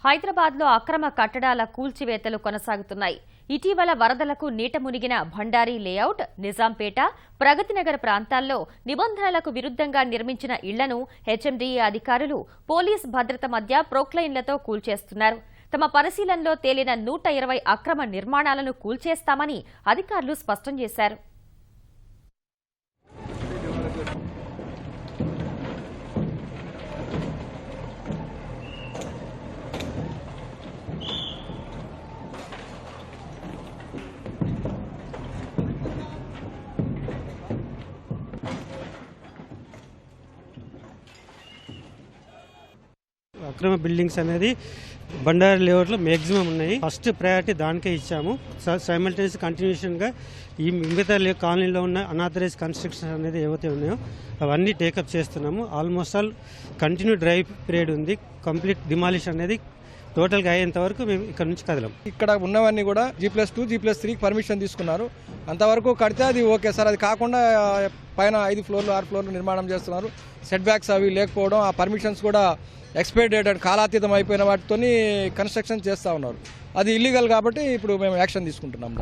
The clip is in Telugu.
హైదరాబాద్లో అక్రమ కట్టడాల కూల్చివేతలు కొనసాగుతున్నాయి. ఇటీవల వరదలకు నీట మునిగిన భండారీ లేఅవుట్, నిజాంపేట, ప్రగతినగర్ ప్రాంతాల్లో నిబంధనలకు విరుద్ధంగా నిర్మించిన ఇళ్లను హెచ్ఎండీఏ అధికారులు పోలీస్ భద్రత మధ్య ప్రొక్లైన్లతో కూల్చేస్తున్నారు. తమ పరిశీలనలో తేలిన 120 అక్రమ నిర్మాణాలను కూల్చేస్తామని అధికారులు స్పష్టం చేశారు. అక్రమ బిల్డింగ్స్ అనేది బండారి లేఅవుట్లో మ్యాక్సిమం ఉన్నాయి. ఫస్ట్ ప్రయారిటీ దానికే ఇచ్చాము. సైమల్టేనియస్ కంటిన్యూషన్గా ఈ మిగతా కాలనీలో ఉన్న అనాథరైజ్ కన్స్ట్రక్షన్ అనేది ఏవైతే ఉన్నాయో అవన్నీ టేకప్ చేస్తున్నాము. Almost all continue drive period ఉంది. కంప్లీట్ డిమాలిష్ అనేది టోటల్గా అయ్యేంత వరకు మేము ఇక్కడ నుంచి కదలం. ఇక్కడ ఉన్నవన్నీ కూడా G+2, G+3 పర్మిషన్ తీసుకున్నారు. అంతవరకు కడితే అది ఓకే సార్. అది కాకుండా పైన 5 ఫ్లోర్లు 6 ఫ్లోర్లు నిర్మాణం చేస్తున్నారు. సెట్ బ్యాక్స్ అవి లేకపోవడం, ఆ పర్మిషన్స్ కూడా ఎక్స్పైర్ డేటెడ్ కాలాతీతం అయిపోయిన వాటితో కన్స్ట్రక్షన్ చేస్తూ ఉన్నారు. అది ఇల్లీగల్ కాబట్టి ఇప్పుడు మేము యాక్షన్ తీసుకుంటున్నాం.